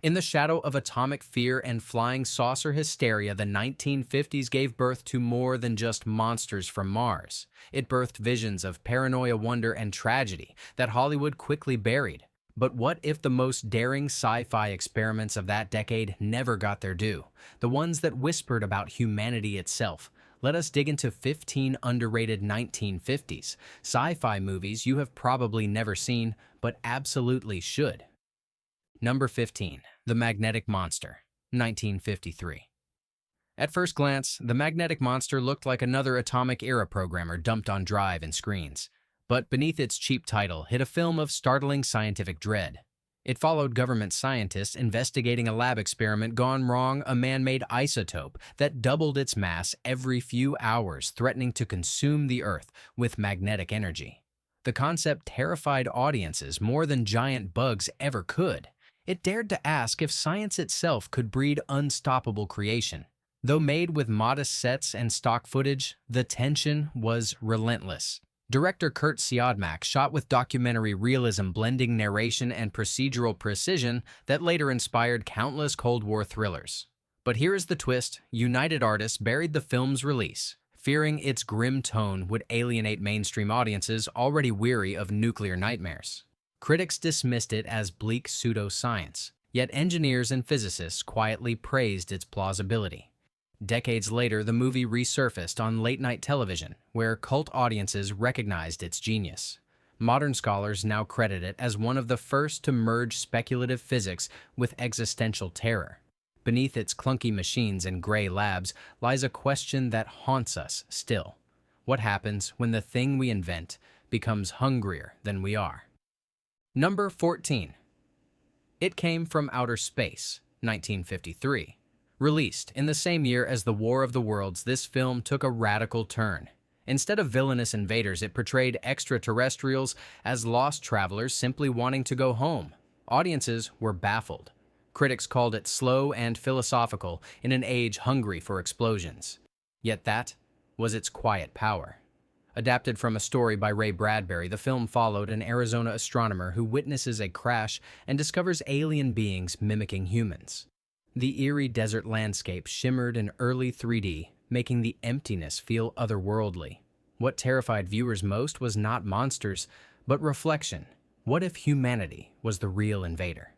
In the shadow of atomic fear and flying saucer hysteria, the 1950s gave birth to more than just monsters from Mars. It birthed visions of paranoia, wonder, and tragedy that Hollywood quickly buried. But what if the most daring sci-fi experiments of that decade never got their due? The ones that whispered about humanity itself. Let us dig into 15 underrated 1950s sci-fi movies you have probably never seen, but absolutely should. Number 15. The Magnetic Monster, 1953. At first glance, The Magnetic Monster looked like another atomic-era programmer dumped on drive and screens. But beneath its cheap title hid a film of startling scientific dread. It followed government scientists investigating a lab experiment gone wrong, a man-made isotope that doubled its mass every few hours, threatening to consume the Earth with magnetic energy. The concept terrified audiences more than giant bugs ever could. It dared to ask if science itself could breed unstoppable creation. Though made with modest sets and stock footage, the tension was relentless. Director Kurt Siodmak shot with documentary realism, blending narration and procedural precision that later inspired countless Cold War thrillers. But here is the twist: United Artists buried the film's release, fearing its grim tone would alienate mainstream audiences already weary of nuclear nightmares. Critics dismissed it as bleak pseudoscience, yet engineers and physicists quietly praised its plausibility. Decades later, the movie resurfaced on late-night television, where cult audiences recognized its genius. Modern scholars now credit it as one of the first to merge speculative physics with existential terror. Beneath its clunky machines and gray labs lies a question that haunts us still. What happens when the thing we invent becomes hungrier than we are? Number 14. It Came from Outer Space, 1953. Released in the same year as The War of the Worlds, this film took a radical turn. Instead of villainous invaders, it portrayed extraterrestrials as lost travelers simply wanting to go home. Audiences were baffled. Critics called it slow and philosophical in an age hungry for explosions. Yet that was its quiet power. Adapted from a story by Ray Bradbury, the film followed an Arizona astronomer who witnesses a crash and discovers alien beings mimicking humans. The eerie desert landscape shimmered in early 3D, making the emptiness feel otherworldly. What terrified viewers most was not monsters, but reflection. What if humanity was the real invader?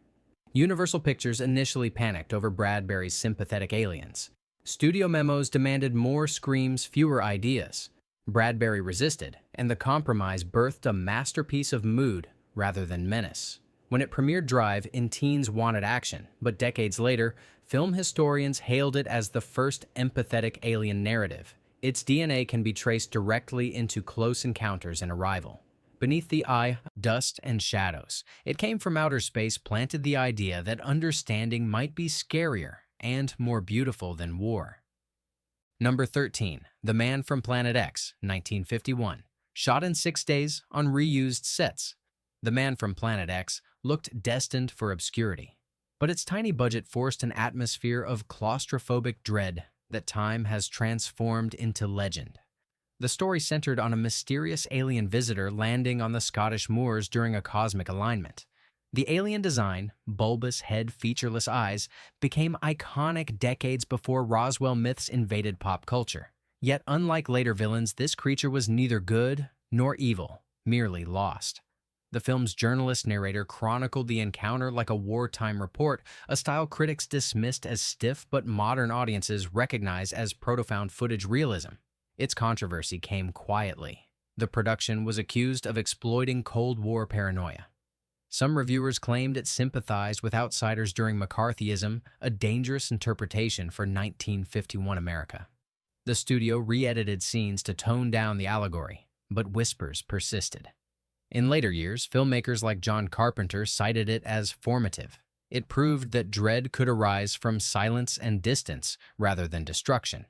Universal Pictures initially panicked over Bradbury's sympathetic aliens. Studio memos demanded more screams, fewer ideas. Bradbury resisted, and the compromise birthed a masterpiece of mood rather than menace. When it premiered Drive, in teens wanted action, but decades later, film historians hailed it as the first empathetic alien narrative. Its DNA can be traced directly into Close Encounters and Arrival. Beneath the eye, dust, and shadows, It Came from Outer Space planted the idea that understanding might be scarier and more beautiful than war. Number 13. The Man from Planet X, 1951. Shot in 6 days on reused sets, The Man from Planet X looked destined for obscurity. But its tiny budget forced an atmosphere of claustrophobic dread that time has transformed into legend. The story centered on a mysterious alien visitor landing on the Scottish moors during a cosmic alignment. The alien design, bulbous head, featureless eyes, became iconic decades before Roswell myths invaded pop culture. Yet, unlike later villains, this creature was neither good nor evil, merely lost. The film's journalist narrator chronicled the encounter like a wartime report, a style critics dismissed as stiff but modern audiences recognize as profound footage realism. Its controversy came quietly. The production was accused of exploiting Cold War paranoia. Some reviewers claimed it sympathized with outsiders during McCarthyism, a dangerous interpretation for 1951 America. The studio re-edited scenes to tone down the allegory, but whispers persisted. In later years, filmmakers like John Carpenter cited it as formative. It proved that dread could arise from silence and distance rather than destruction.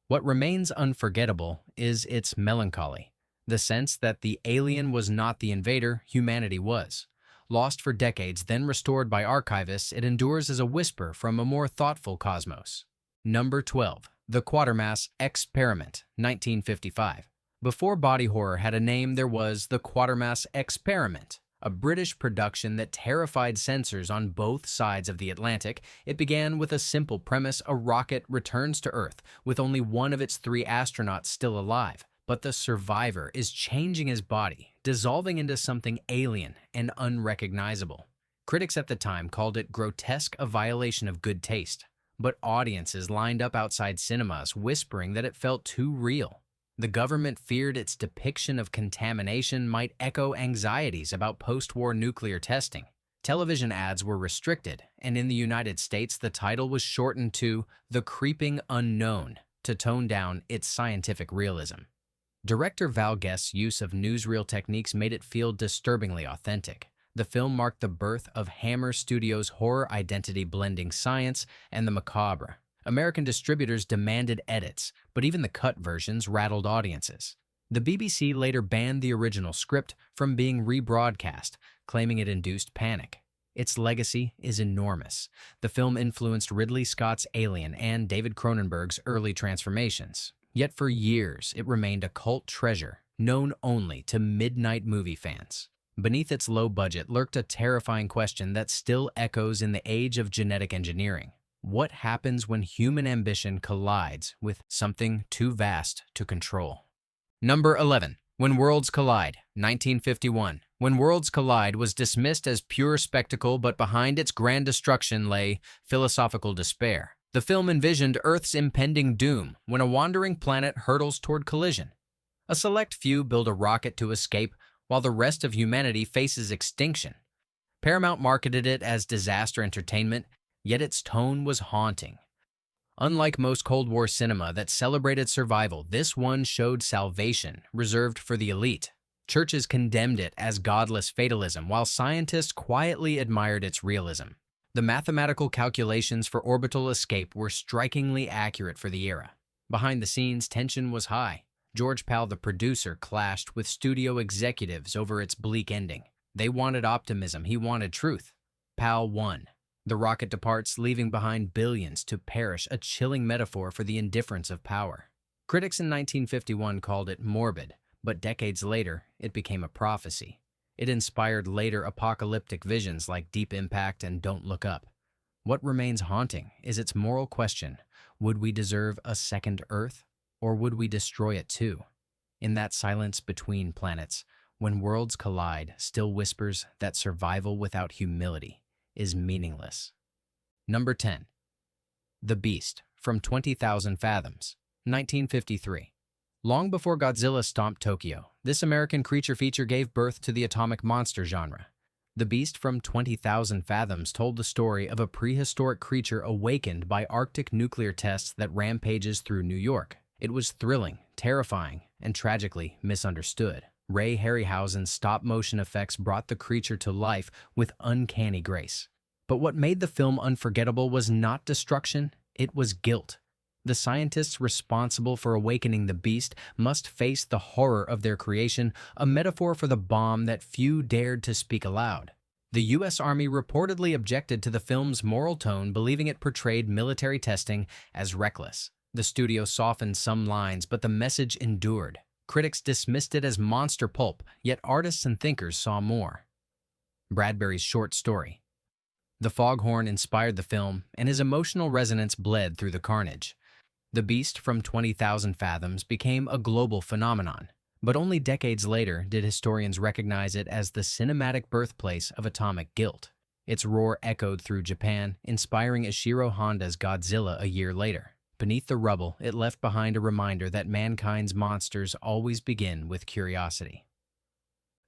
What remains unforgettable is its melancholy, the sense that the alien was not the invader, humanity was. Lost for decades, then restored by archivists, it endures as a whisper from a more thoughtful cosmos. Number 12. The Quatermass Experiment, 1955. Before body horror had a name, there was the Quatermass Experiment, A British production that terrified censors on both sides of the Atlantic, it began with a simple premise: a rocket returns to Earth with only one of its three astronauts still alive. But the survivor is changing his body, dissolving into something alien and unrecognizable. Critics at the time called it grotesque, a violation of good taste. But audiences lined up outside cinemas whispering that it felt too real. The government feared its depiction of contamination might echo anxieties about post-war nuclear testing. Television ads were restricted, and in the United States, the title was shortened to The Creeping Unknown to tone down its scientific realism. Director Val Guest's use of newsreel techniques made it feel disturbingly authentic. The film marked the birth of Hammer Studios' horror identity blending science and the macabre. American distributors demanded edits, but even the cut versions rattled audiences. The BBC later banned the original script from being rebroadcast, claiming it induced panic. Its legacy is enormous. The film influenced Ridley Scott's Alien and David Cronenberg's early transformations. Yet for years, it remained a cult treasure, known only to midnight movie fans. Beneath its low budget lurked a terrifying question that still echoes in the age of genetic engineering. What happens when human ambition collides with something too vast to control? Number 11. When Worlds Collide, 1951. When Worlds Collide was dismissed as pure spectacle, but behind its grand destruction lay philosophical despair. The film envisioned Earth's impending doom when a wandering planet hurtles toward collision. A select few build a rocket to escape, while the rest of humanity faces extinction. Paramount marketed it as disaster entertainment, yet its tone was haunting. Unlike most Cold War cinema that celebrated survival, this one showed salvation reserved for the elite. Churches condemned it as godless fatalism, while scientists quietly admired its realism. The mathematical calculations for orbital escape were strikingly accurate for the era. Behind the scenes, tension was high. George Pal, the producer, clashed with studio executives over its bleak ending. They wanted optimism, he wanted truth. Pal won. The rocket departs, leaving behind billions to perish, a chilling metaphor for the indifference of power. Critics in 1951 called it morbid, but decades later, it became a prophecy. It inspired later apocalyptic visions like Deep Impact and Don't Look Up. What remains haunting is its moral question: would we deserve a second Earth, or would we destroy it too? In that silence between planets, when worlds collide, still whispers that survival without humility is meaningless. Number 10. The Beast from 20,000 Fathoms, 1953. Long before Godzilla stomped Tokyo, this American creature feature gave birth to the atomic monster genre. The Beast from 20,000 Fathoms told the story of a prehistoric creature awakened by Arctic nuclear tests that rampages through New York. It was thrilling, terrifying, and tragically misunderstood. Ray Harryhausen's stop-motion effects brought the creature to life with uncanny grace. But what made the film unforgettable was not destruction, it was guilt. The scientists responsible for awakening the beast must face the horror of their creation, a metaphor for the bomb that few dared to speak aloud. The U.S. Army reportedly objected to the film's moral tone, believing it portrayed military testing as reckless. The studio softened some lines, but the message endured. Critics dismissed it as monster pulp, yet artists and thinkers saw more. Bradbury's short story. The foghorn inspired the film, and his emotional resonance bled through the carnage. The Beast from 20,000 Fathoms became a global phenomenon, but only decades later did historians recognize it as the cinematic birthplace of atomic guilt. Its roar echoed through Japan, inspiring Ishiro Honda's Godzilla a year later. Beneath the rubble, it left behind a reminder that mankind's monsters always begin with curiosity.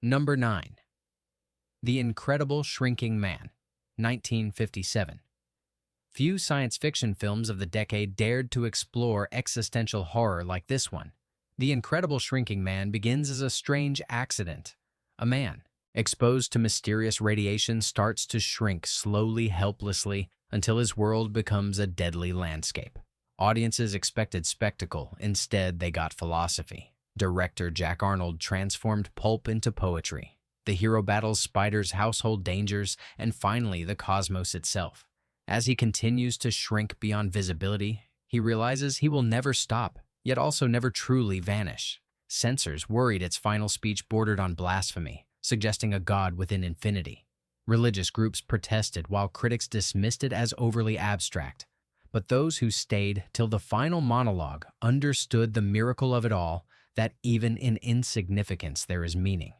Number 9. The Incredible Shrinking Man, 1957. Few science fiction films of the decade dared to explore existential horror like this one. The Incredible Shrinking Man begins as a strange accident. A man, exposed to mysterious radiation, starts to shrink slowly, helplessly, until his world becomes a deadly landscape. Audiences expected spectacle. Instead, they got philosophy. Director Jack Arnold transformed pulp into poetry. The hero battles spiders, household dangers, and finally the cosmos itself. As he continues to shrink beyond visibility, he realizes he will never stop, yet also never truly vanish. Censors worried its final speech bordered on blasphemy, suggesting a god within infinity. Religious groups protested while critics dismissed it as overly abstract. But those who stayed till the final monologue understood the miracle of it all, that even in insignificance there is meaning.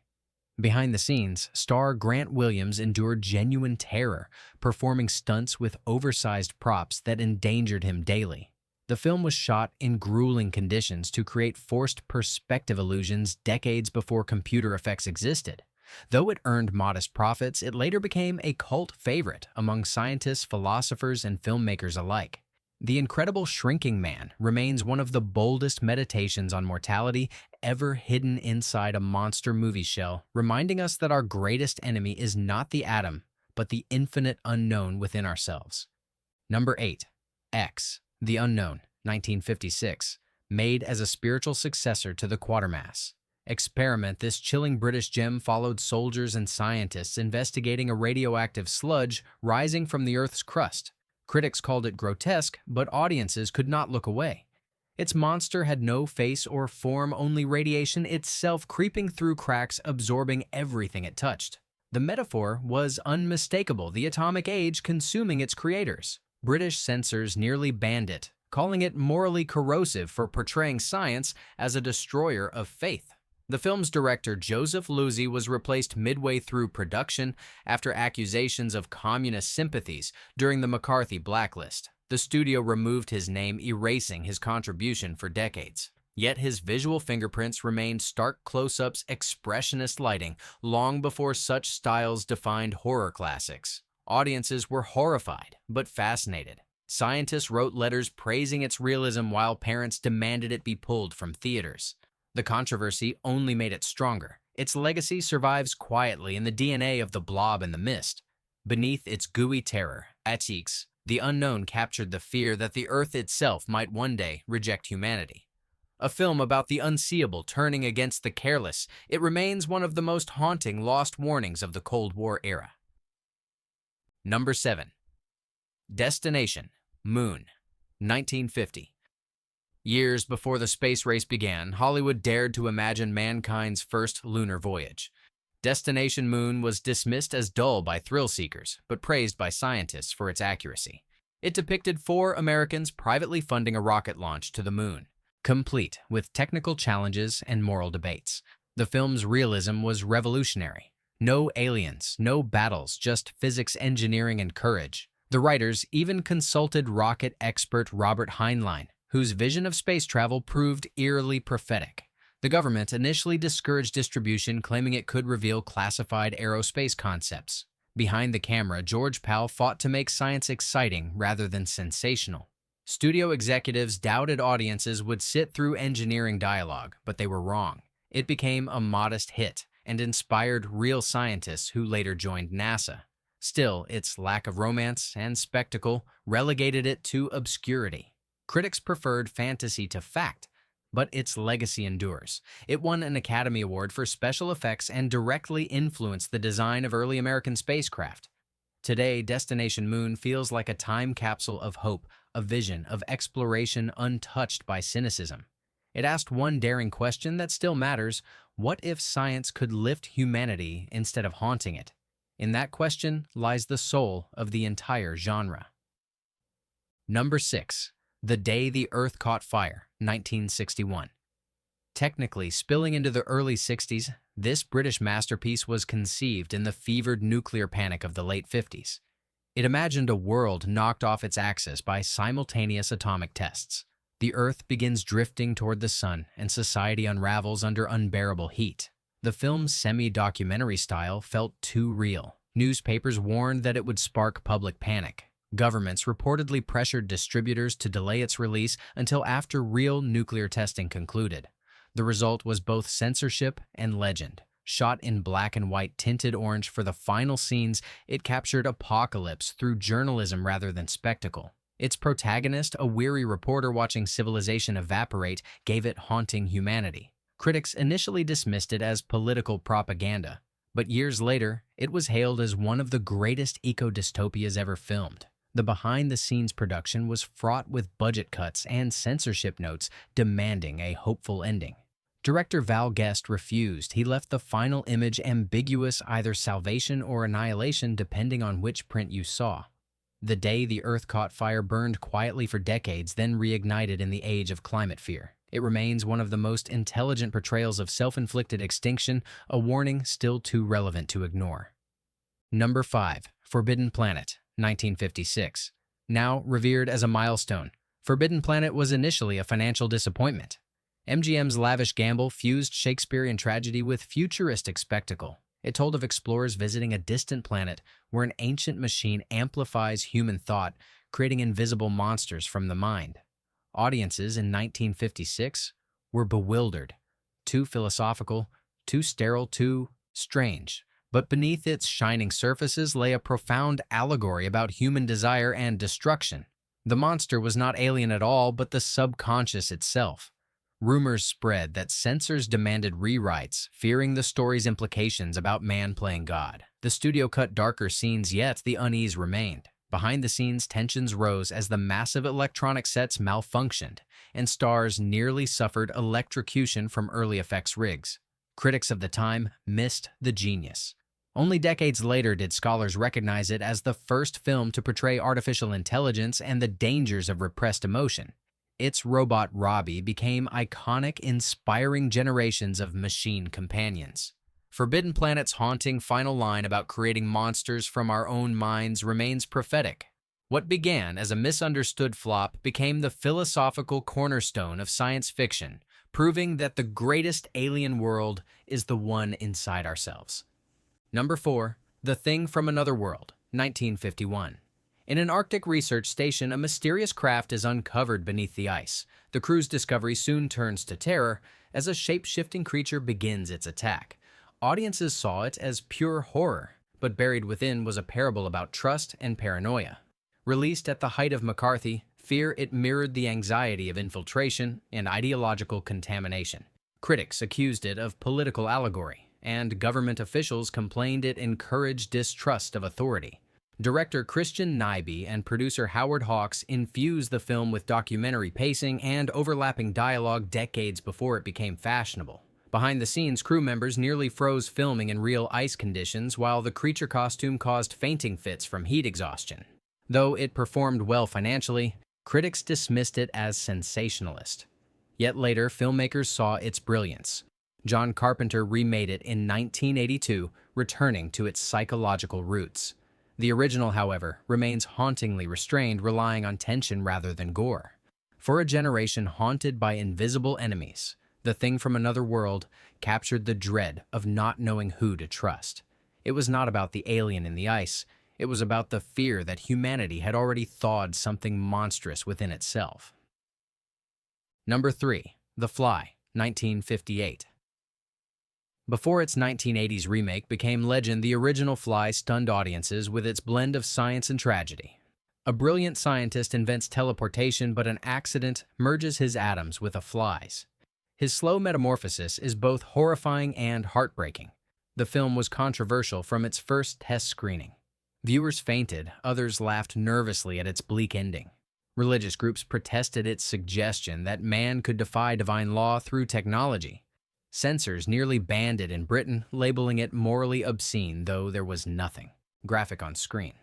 Behind the scenes, star Grant Williams endured genuine terror, performing stunts with oversized props that endangered him daily. The film was shot in grueling conditions to create forced perspective illusions decades before computer effects existed. Though it earned modest profits, it later became a cult favorite among scientists, philosophers, and filmmakers alike. The Incredible Shrinking Man remains one of the boldest meditations on mortality ever hidden inside a monster movie shell, reminding us that our greatest enemy is not the atom, but the infinite unknown within ourselves. Number 8. X, The Unknown, 1956, made as a spiritual successor to the Quatermass. Experiment, this chilling British gem followed soldiers and scientists investigating a radioactive sludge rising from the Earth's crust. Critics called it grotesque, but audiences could not look away. Its monster had no face or form, only radiation itself creeping through cracks, absorbing everything it touched. The metaphor was unmistakable, the atomic age consuming its creators. British censors nearly banned it, calling it morally corrosive for portraying science as a destroyer of faith. The film's director, Joseph Losey, was replaced midway through production after accusations of communist sympathies during the McCarthy blacklist. The studio removed his name, erasing his contribution for decades. Yet his visual fingerprints remained stark close-ups, expressionist lighting, long before such styles defined horror classics. Audiences were horrified, but fascinated. Scientists wrote letters praising its realism while parents demanded it be pulled from theaters. The controversy only made it stronger. Its legacy survives quietly in the DNA of The Blob and The Mist. Beneath its gooey terror, Atix, The Unknown captured the fear that the Earth itself might one day reject humanity. A film about the unseeable turning against the careless, it remains one of the most haunting lost warnings of the Cold War era. Number 7. Destination Moon, 1950. Years before the space race began, Hollywood dared to imagine mankind's first lunar voyage. Destination Moon was dismissed as dull by thrill-seekers, but praised by scientists for its accuracy. It depicted 4 Americans privately funding a rocket launch to the moon, complete with technical challenges and moral debates. The film's realism was revolutionary. No aliens, no battles, just physics, engineering, and courage. The writers even consulted rocket expert Robert Heinlein, whose vision of space travel proved eerily prophetic. The government initially discouraged distribution, claiming it could reveal classified aerospace concepts. Behind the camera, George Pal fought to make science exciting rather than sensational. Studio executives doubted audiences would sit through engineering dialogue, but they were wrong. It became a modest hit and inspired real scientists who later joined NASA. Still, its lack of romance and spectacle relegated it to obscurity. Critics preferred fantasy to fact, but its legacy endures. It won an Academy Award for special effects and directly influenced the design of early American spacecraft. Today, Destination Moon feels like a time capsule of hope, a vision of exploration untouched by cynicism. It asked one daring question that still matters: what if science could lift humanity instead of haunting it? In that question lies the soul of the entire genre. Number 6. The Day the Earth Caught Fire, 1961. Technically spilling into the early 60s, this British masterpiece was conceived in the fevered nuclear panic of the late 50s. It imagined a world knocked off its axis by simultaneous atomic tests. The Earth begins drifting toward the sun, and society unravels under unbearable heat. The film's semi-documentary style felt too real. Newspapers warned that it would spark public panic. Governments reportedly pressured distributors to delay its release until after real nuclear testing concluded. The result was both censorship and legend. Shot in black and white tinted orange for the final scenes, it captured apocalypse through journalism rather than spectacle. Its protagonist, a weary reporter watching civilization evaporate, gave it haunting humanity. Critics initially dismissed it as political propaganda, but years later, it was hailed as one of the greatest eco-dystopias ever filmed. The behind-the-scenes production was fraught with budget cuts and censorship notes demanding a hopeful ending. Director Val Guest refused. He left the final image ambiguous, either salvation or annihilation depending on which print you saw. The day the Earth caught fire burned quietly for decades, then reignited in the age of climate fear. It remains one of the most intelligent portrayals of self-inflicted extinction, a warning still too relevant to ignore. Number 5. Forbidden Planet, 1956. Now revered as a milestone, Forbidden Planet was initially a financial disappointment. MGM's lavish gamble fused Shakespearean tragedy with futuristic spectacle. It told of explorers visiting a distant planet where an ancient machine amplifies human thought, creating invisible monsters from the mind. Audiences in 1956 were bewildered. Too philosophical, too sterile, too strange. But beneath its shining surfaces lay a profound allegory about human desire and destruction. The monster was not alien at all, but the subconscious itself. Rumors spread that censors demanded rewrites, fearing the story's implications about man playing God. The studio cut darker scenes, yet the unease remained. Behind the scenes, tensions rose as the massive electronic sets malfunctioned, and stars nearly suffered electrocution from early effects rigs. Critics of the time missed the genius. Only decades later did scholars recognize it as the first film to portray artificial intelligence and the dangers of repressed emotion. Its robot Robbie became iconic, inspiring generations of machine companions. Forbidden Planet's haunting final line about creating monsters from our own minds remains prophetic. What began as a misunderstood flop became the philosophical cornerstone of science fiction, proving that the greatest alien world is the one inside ourselves. Number 4. The Thing from Another World, 1951. In an Arctic research station, a mysterious craft is uncovered beneath the ice. The crew's discovery soon turns to terror as a shape-shifting creature begins its attack. Audiences saw it as pure horror, but buried within was a parable about trust and paranoia. Released at the height of McCarthy, it mirrored the anxiety of infiltration and ideological contamination. Critics accused it of political allegory, and government officials complained it encouraged distrust of authority. Director Christian Nyby and producer Howard Hawks infused the film with documentary pacing and overlapping dialogue decades before it became fashionable. Behind the scenes, crew members nearly froze filming in real ice conditions, while the creature costume caused fainting fits from heat exhaustion. Though it performed well financially, critics dismissed it as sensationalist. Yet later, filmmakers saw its brilliance. John Carpenter remade it in 1982, returning to its psychological roots. The original, however, remains hauntingly restrained, relying on tension rather than gore. For a generation haunted by invisible enemies, The Thing from Another World captured the dread of not knowing who to trust. It was not about the alien in the ice. It was about the fear that humanity had already thawed something monstrous within itself. Number 3. The Fly, 1958. Before its 1980s remake became legend, the original Fly stunned audiences with its blend of science and tragedy. A brilliant scientist invents teleportation, but an accident merges his atoms with a fly's. His slow metamorphosis is both horrifying and heartbreaking. The film was controversial from its first test screening. Viewers fainted, others laughed nervously at its bleak ending. Religious groups protested its suggestion that man could defy divine law through technology. Censors nearly banned it in Britain, labeling it morally obscene, though there was nothing graphic on screen.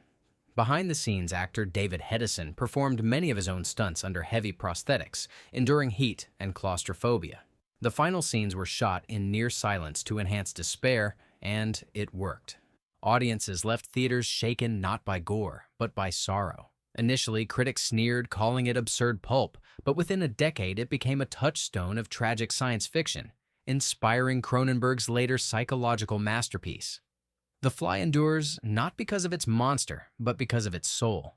Behind-the-scenes actor David Hedison performed many of his own stunts under heavy prosthetics, enduring heat and claustrophobia. The final scenes were shot in near silence to enhance despair, and it worked. Audiences left theaters shaken not by gore, but by sorrow. Initially, critics sneered, calling it absurd pulp, but within a decade it became a touchstone of tragic science fiction, inspiring Cronenberg's later psychological masterpiece. The Fly endures not because of its monster, but because of its soul.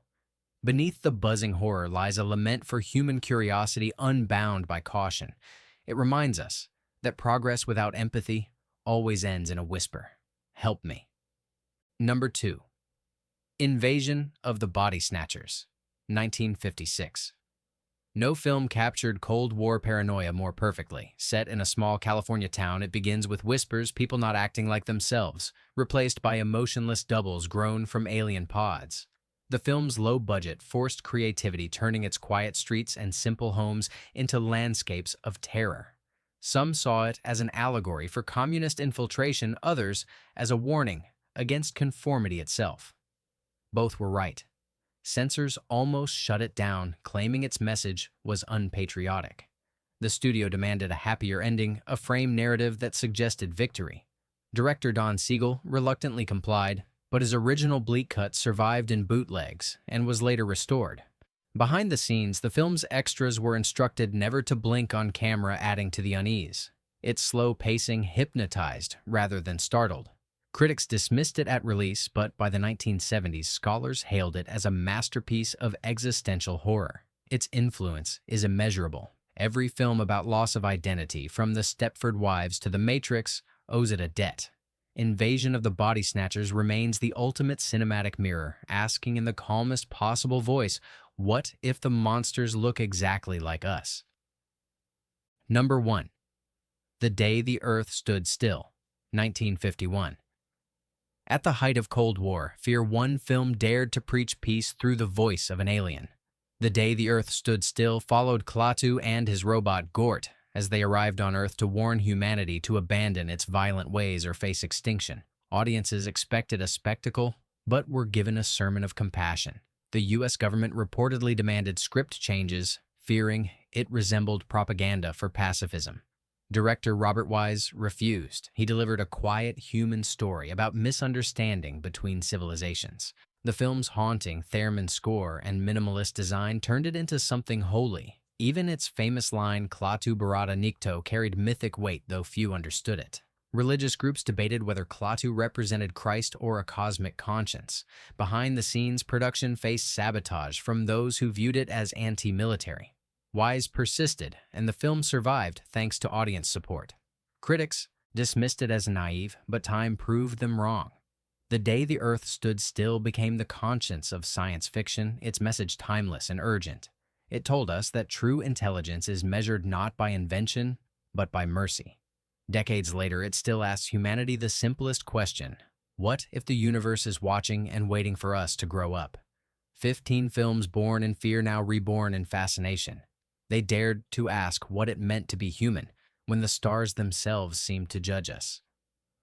Beneath the buzzing horror lies a lament for human curiosity unbound by caution. It reminds us that progress without empathy always ends in a whisper, "Help me." Number 2. Invasion of the Body Snatchers, 1956. No film captured Cold War paranoia more perfectly. Set in a small California town, it begins with whispers, people not acting like themselves, replaced by emotionless doubles grown from alien pods. The film's low budget forced creativity, turning its quiet streets and simple homes into landscapes of terror. Some saw it as an allegory for communist infiltration, others as a warning against conformity itself. Both were right. Censors almost shut it down, claiming its message was unpatriotic. The studio demanded a happier ending, a frame narrative that suggested victory. Director Don Siegel reluctantly complied, but his original bleak cut survived in bootlegs and was later restored. Behind the scenes, the film's extras were instructed never to blink on camera, adding to the unease. Its slow pacing hypnotized rather than startled. Critics dismissed it at release, but by the 1970s, scholars hailed it as a masterpiece of existential horror. Its influence is immeasurable. Every film about loss of identity, from The Stepford Wives to The Matrix, owes it a debt. Invasion of the Body Snatchers remains the ultimate cinematic mirror, asking in the calmest possible voice, what if the monsters look exactly like us? Number 1. The Day the Earth Stood Still, 1951. At the height of Cold War, one film dared to preach peace through the voice of an alien. The Day the Earth Stood Still followed Klaatu and his robot Gort as they arrived on Earth to warn humanity to abandon its violent ways or face extinction. Audiences expected a spectacle, but were given a sermon of compassion. The U.S. government reportedly demanded script changes, fearing it resembled propaganda for pacifism. Director Robert Wise refused. He delivered a quiet human story about misunderstanding between civilizations. The film's haunting theremin score and minimalist design turned it into something holy. Even its famous line, Klaatu Barada Nikto, carried mythic weight, though few understood it. Religious groups debated whether Klaatu represented Christ or a cosmic conscience. Behind the scenes, production faced sabotage from those who viewed it as anti-military. Wise persisted, and the film survived thanks to audience support. Critics dismissed it as naive, but time proved them wrong. The Day the Earth Stood Still became the conscience of science fiction, its message timeless and urgent. It told us that true intelligence is measured not by invention, but by mercy. Decades later, it still asks humanity the simplest question: what if the universe is watching and waiting for us to grow up? 15 films born in fear, now reborn in fascination. They dared to ask what it meant to be human when the stars themselves seemed to judge us.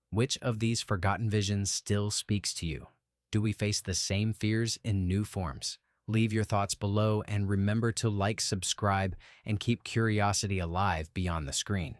Which of these forgotten visions still speaks to you? Do we face the same fears in new forms? Leave your thoughts below and remember to like, subscribe, and keep curiosity alive beyond the screen.